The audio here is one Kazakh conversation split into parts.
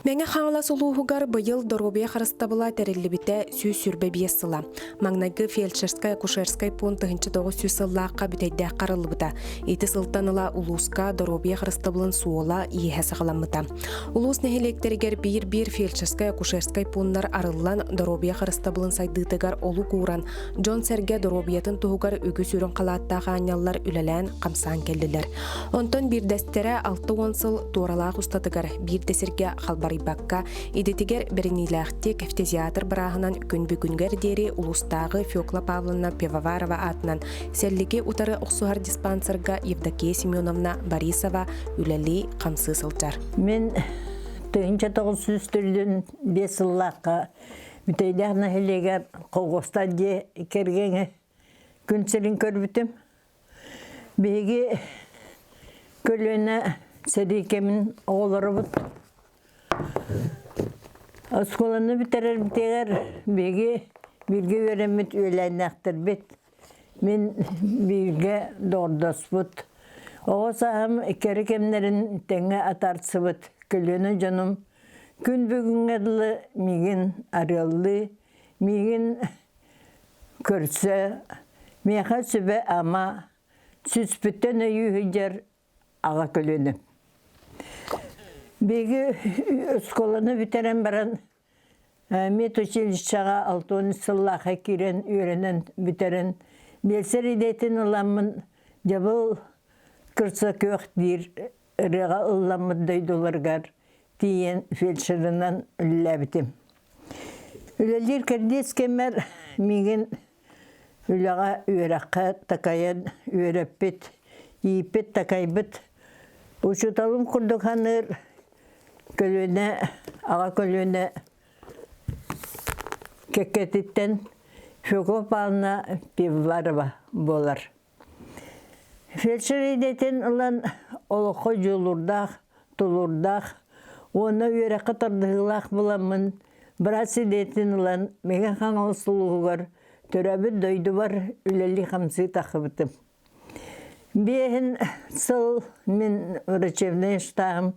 Мәңе хаңла сулуғығар бұйыл доробия қарыстабыла тәрелібіті сүй сүрбе бейсіла. Маңнайғы фельдшерская кушерская пункты 9 сүйсіллаққа бүтейді қарылыбыта. Еті сылтаныла улуска доробия қарыстабылын суола иехесі қаламыта. Улус нәхелектерігер бір фельдшерская кушерская пунктар арылан доробия қарыстабылын сайдытыгар олу куран. Джон Серге доробиятын туғығар үгі сүрін қалаттағы анялар үлелән қамсан келділер. Онтон бір дәстері 6-10 сыл туаралақ ұстатыгар бір дәсерге Барибакка идетигер беренилахти кафтезиатр барахынан күн-бүгүнгер дери улустагы Фёкла Павловна Пивоварова атынан селлиги утары оксугар диспансерга Евдокия Семеновна Борисова үлели камсы сылчар. Мен 1900-түлден 5 ыллаққа бүтейдағына хелегер қолғоста де кергені күнсерін көрбітім. Беге көліне сәрекемін оғылары бұд. Осколаны бітерер бітегер беге бірге өремет өйләйнақтыр бет. Мен бірге дордос бұд. Оғы сағым керекемдерін тәңе атарсы бұд. Көлені жаным күн бүгін әділі меген арылы, меген көрсі, меға сөбе ама сүспіттен өйі жер аға көлені. Беге өсколаны бітерен баран мет училищаға 6 сыллаға керен үйренен бітерен белсер едетін ұламын жабыл кірса көк дейір рыға ұламын дойдоларғар тиен фельдшерінен үлләбітім. Үлелер кәрдес кемер меген үліға үйраққа такаян үйрәппет, ейпет такайбыт. Ұшыталым құрдықаныр көліне, аға көліне кекетіттен Фёкла Павловна Пивоварова болар. Фельдшер едетін ұлан олықы жолырдақ, тұлырдақ, оны үйраққа тұрдығылақ боламын. Біраз едетін ұлан мега қаңыл сұлығығар, төрәбі дөйді бар үлелі қамсы тақыбытым. Бейін сыл мен врачевный штағым,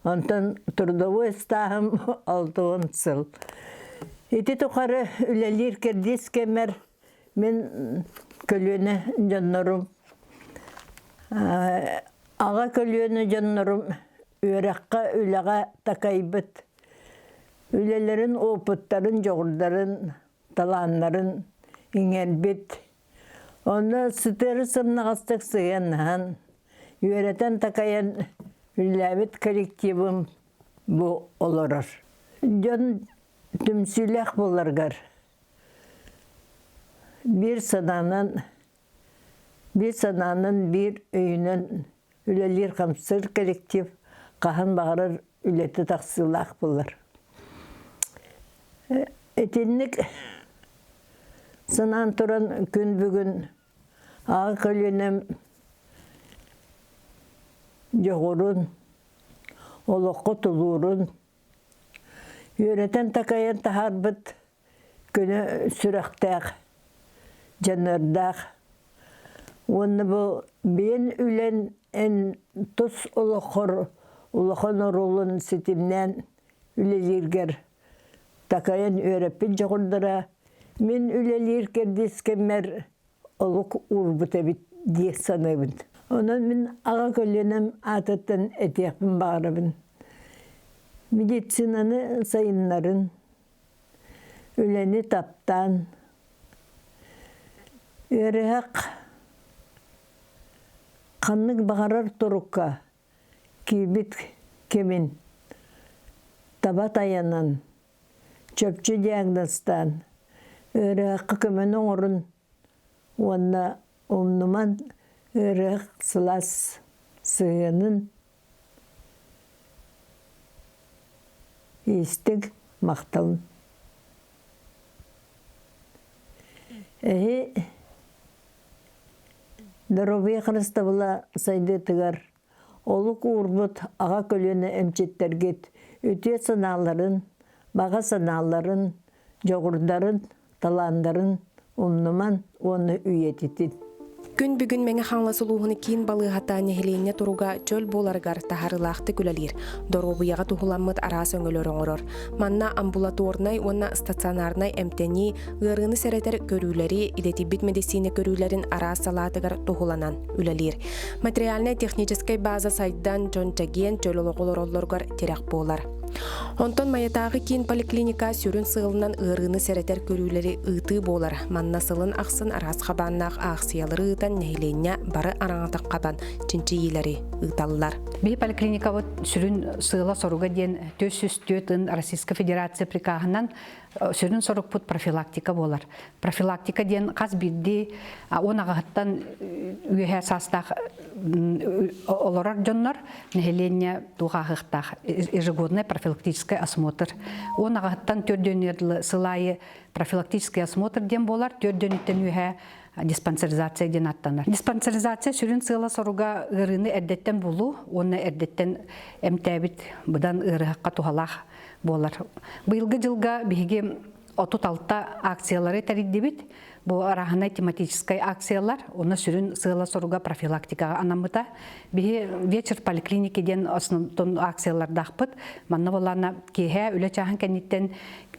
онтан трудовой стағым 6 сыл. Еті тұқары үлелер кердес кемер мен көлені жаннарым. Аға көлені жаннарым өраққа үліға такайбыт. Үлелерін опыттарын, жоғырдарын, таланларын иңелбет. Оны сүтері сымнағастық сыйаннан, үйретен такаян үләбет коллективім бұ оларыр. Жон түмсілек боларғар. Bir сананын bir өйінен үлелер қамсыр коллектив қахан бағарыр үлеті тақсылақ болар. Әтенік сынан тұран күн бүгін аға көлінем жоғырын, олыққы тұлырын, үйретен такаян тахарбыт күні сүрақтақ, жанырдақ. Оны бұл бен үлен ән тұс олықын орылын сетімнен үлелергер такаян үйреппен жоғырдыра. Мен үлелер кердескемер олық урбыт әбіт дек санайбын. Онан мен аға көлінім атыттан әтекпін бағырабын. Медицинаны сайынларын, үлені таптан, өріғақ қанның бағарар тұрыққа кейбіт кемін, табат аянан, чөпчі диагностан, өріғаққа көмен оңырын, онна омнуман өріғақ сылас сыйынын естік мақталын. Доробия қырыстабыла сайды тұғар, олық урбыт аға көлені әмчеттергет, өте саналарын, баға саналарын, жоғырдарын, таландарын, умнуман оны үйететін. Күн бүгін мәңі хаңласылуғыны кейін балығата нехеленне тұруға чөл боларғар тахарылақты күләлер. Доробыяға тұхыламмыд арас өңілер оңырыр. Манна амбулаторнай, онна стационарнай әмтәни, ғырғыны сәрәтер көрүүлері, илетибит медицина көрүүлерін арас салатығар тұхыланан үләлер. Материальная техническая база сайттан жон чаген чөл олығылыр олырғар терек болар. Онтон маятағы кейін поликлиника сүрін сығылынан ырғыны сәрәтер көрүүлері ұйты болар. Манна сылын ақсын арас қабаннақ ақсиялары ұйтан нәйленне бары араңатақ қабан чинчи елері ұйталылар. Бей поликлиника сүрін сығыла соруға ден 400 Российская Федерация прикағынан сүрін сорық бұд профилактика болар. Профилактика ден қаз бірді он ағаттан үйе састақ оларар жонлар нәйленне туғағықтақ ежегодный профилактический осмотр. Он ағаттан төрдөнерлі сылайы профилактический осмотр ден болар, төрдөнеттен үйе диспансеризация ден аттанар. Диспансеризация сүрін сыйла соруға ырыны әрдеттен болу, оны әрдеттен әмтәбіт бұдан ырыхаққа тухалақ болар. Бұйылғы жылға бігі 36 акциялары тәриддебіт, бұл арағынай тематическай акциялар, оны сүрін сыйла соруға профилактикаға анамыта. Бігі вечер поликлиникеден основтон акциялардақ бұд, манна болана кейе үлі чағын кәнеттен,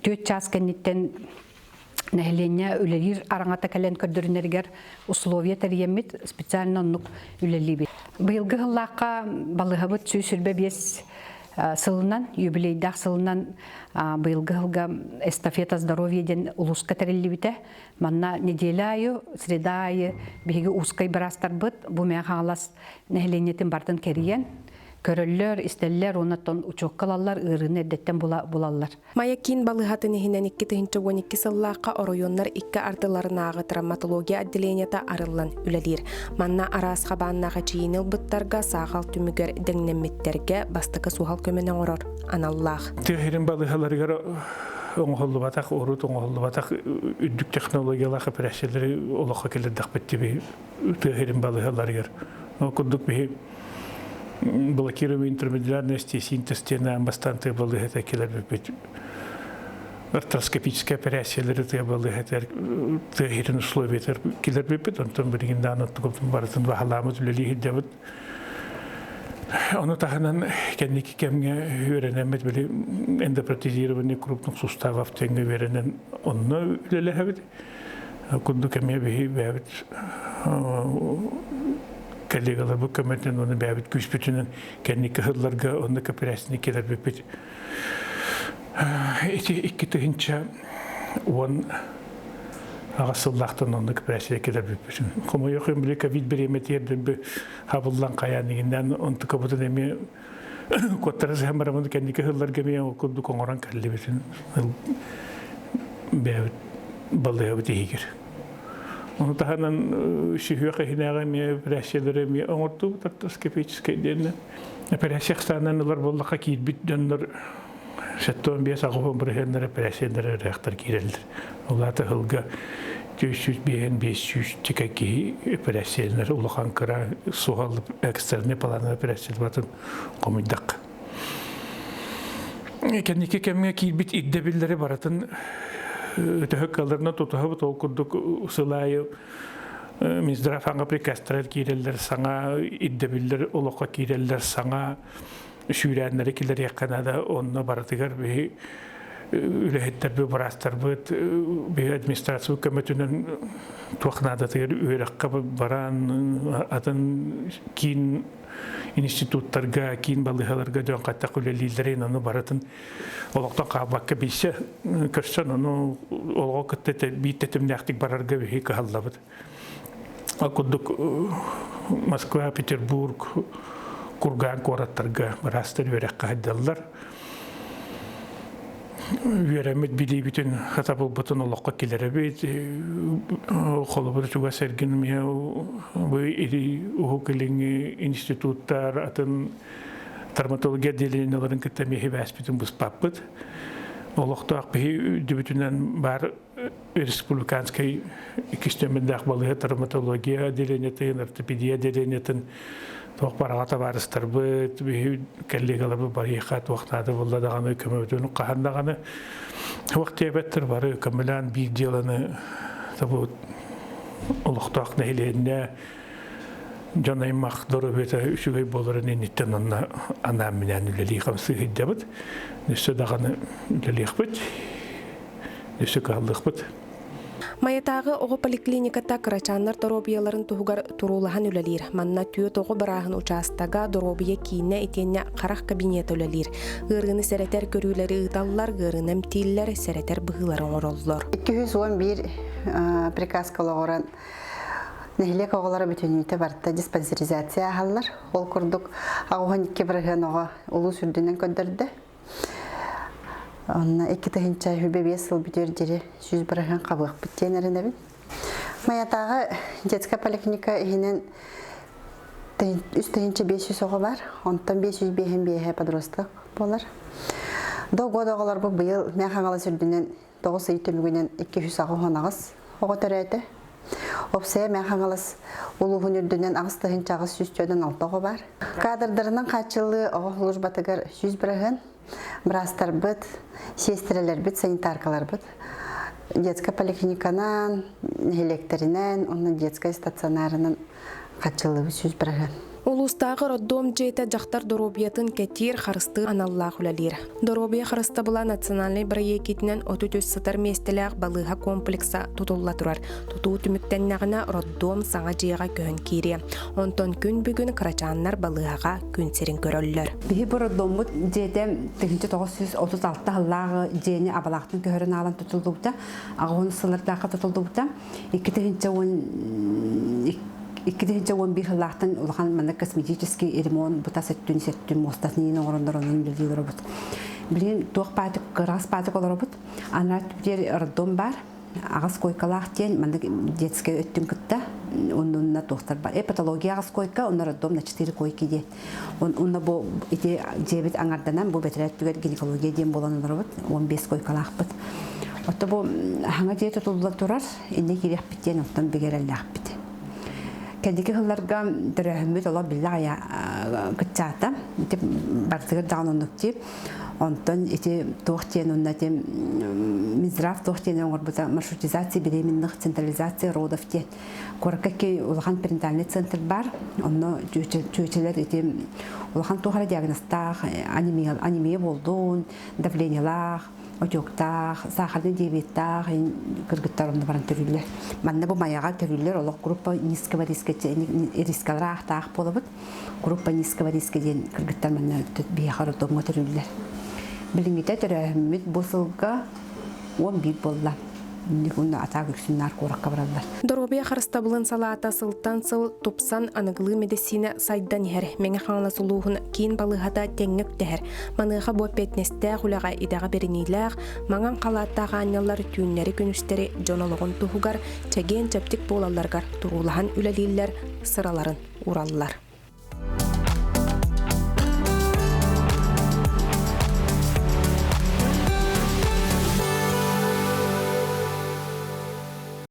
4 час кәнеттен нәхленне үлелер араңата кәлен көрдірінергер условия тәріеммет специально оннық үлелебет. Бұйылғы ғыллаққа балығабыт сүйсірбе бес сылынан, юбилейдақ сылынан бұйылғы ғылға эстафета здоровьеден ұлысқа тәрелебеті. Манна неделя айы, среда айы бейгі ұскай бірастар бұд, бұл мәң ғалас нәхленнетін бартын кәріен. Көрөллөр, истеллер, онаттон учоккалалар, ырыны әдеттен булаллар. Маякин балыхаты нехинен 2-12 сыллаққа оройонлар 2 артыларынағы травматология отделенията арылан үлелер. Манна арас қабаннаға чейінел бұттарға сағал түмігер дәңнемметтерге бастықы суғал көменен орор. Аналлах. Тегерін балыхаларығар оңғолы батақ, орут оңғолы батақ үддік технологиялағы пірәшелері олыққа келердақ бәттебе тегерін балыхаларығар. Күндік бейі блокируемый интермедиарный синтез-стена амбастанты были это килер артроскопическая операция это были это тегерин условия это килер бипет он там бирген дана тугум баратын бахаламыз лили хиддабыт оны таханан кенники кемге үйренемет били эндопротезирование крупных суставов тенге веренен онны лелехебит кунду кеме бихи коллегалар бұл көмірден оны бәбіт күш бүтінін кәнекі ғылларға оны көпірәсіне келер бөпет. Эти 2-тігінші он ағасыллақтан оны көпірәсіне келер бөпетін. Құмы еқен біле ковид беремет ерден бі қабылдан қаянығынан онты көбітін әме көттарыз әмірамын кәнекі ғылларға мен оқынды қоңыран кәлі бетін бәбіт балды әбіт егер. Он таханан шихуяха хинага ми операциялары ми оңорту артроскопический ден. Операцияхтанан улар боллака кийбит дөннөр сеттон бес агып бирендер операциялары рехтер кирелдер. Улар тахылга 400 бен 500 тикаки операциялары улахан кыра сугал экстерне планы операциялар батын комидак. Кенеке кемге кийбит иддебиллери баратын Өтөһөккаларына тутаһыбыт ол курдук сылайы Минздрав аңа прикастрар киреллер саңа иддебиллер олоққа киреллер саңа шүрәннәре килер якканада онны баратыгар бе үләһеттер бе барастар бе администрация көмөтүнөн туакнада тер үрәккә баран атын кин институттарга кин балыгаларга дөн катта күлелилдерин аны баратын олоктан кабакка бисе көрсөн аны олго кытты биттетим нактик барарга бе каллабыт акудук Москва, Петербург, Курган кораттарга барастыр үрәккә хаддаллар Үйрәмет билей бүтін хатабыл бұтын олыққа келері бейт. Қолы бұты туға сәрген мен бұй ұғы келіңі институттар атын травматология делінелерін кітті мехе бәс бүтін бұс паппыд. Олықта ақпығы дүбітінен бар республиканскай кістемендақ балығы травматология делінетін, ортопедия делінетін тоқ барағата барыстар бұд, коллегалар бұл бар еқат уақытнады болдадағаны көмөдіні қағандағаны. Уақыт ебеттір бары көмілан бір деланы олохтоох нәйләренә жанаймах доробета үсүгәй боларын иннеттен ана менән үләли хамсы хиддәбит. Нөсө даганы үләли хбит. Нөсө калдык бит. Маятағы оғы поликлиниката кырачаннар доробияларын туһугар турулахан үлелир. Манна түйө тоғы барахын участага доробия кийне итенне қарақ кабинет үлелир. Гырыны сәрәтер көрүләри ыталлар, гырыным тиллер сәрәтер быгылар оңороллор. 211 приказ кологоран нехилек оголары бүтүнүйтө барта диспансеризация халлар. Ол курдук агухан 2 бирген ого улуу сүрдүнөн көндөрдү. Онна 2 тыгынча хүбе 5 жыл бүтөр жери 100 бирген кабык биттенерин эбин. Маятагы детская поликлиника ихинен үст тыгынча 500 ого бар. Онтон 500 бехен подросток болар. До годоголор бу быйыл мен хаңала сүрдүнөн 9 ай төмүгүнөн 200 ого хонагыз ого төрөтө. Опсая мен хаңалас улуғын үрдінен ағыз тыгынчагы 100-ден 6 бар. Кадрдарынан качылы ого службатыгар 100 бирген. Брастар бит, сестрелер бит, санитаркалар бит. Детская поликлиниканан, электринен, онун детская стационарынан качылы 100 бирген. Улустагы роддом жейте жактар доробиятын кетир харысты аналлах үлелир. Доробия харыста була национальный проектинен 34 сытар местелек балыга комплекса тутулла турар. Тутуу түмүктеннагына роддом саңа жейга көн кири. Онтон күн бүгүн крачаннар балыга күн серин көрөллөр. Бихи бу роддомут жейте 1936 жыллагы жейни абалактын көрөн алан тутулдубута, агын сылырдакка тутулдубута, 2011 жыллақтың улахан мана косметический ремонт бута сеттүн мостасынын оңорондорунун билдилери бут. Билин туак патык кырас патык олор бут. Ана түптер роддом бар. Агас койкалах тен мана детский өттүн кытта онунна тохтар бар. Патология агас койка, онна роддом на 4 койки де. Онна бу ите жебит аңарданан бу бетереттүгөр гинекология ден болонор бут. 15 койкалах бут. Отто бу хаңа же тутулдур турар, инде киреп биттен оттон бегереллах бит. Кәдеге хылларга дөрәһмит ола биллая кытчата дип бартыгы даунуктип онтон ити тохтен оннатем Минздрав тохтен оңорбута маршрутизация беременных централизация родов те коракки улахан перинатальный центр бар онно чөчелер ити улахан тохара диагностах анемия болдун давлениялар отёктах, сахарный диабеттах, кыргыттарында баран төрүлөр. Манна бу маяга төрүлөр олох группа низкого риска рискалар тах болобут. Группа низкого риска ден кыргыттар манна бияхар томго төрүлөр. Билимите төрөмүт босылга 11 болла. Никунда атак үксүннар коракка баралар. Доробия харыста булын салаата сылтан сыл тупсан аныгылы медицина сайдан хер. Меңе хаңла сулуғын кейін балыгата теңнік тәхер. Маныға бу петнесте хулага идага беринилер, маңан қалаттағы анялар түйіннері күністері жонолығын тухугар, чәген чәптік болаларгар турулахан үлелилер сыраларын ураллар.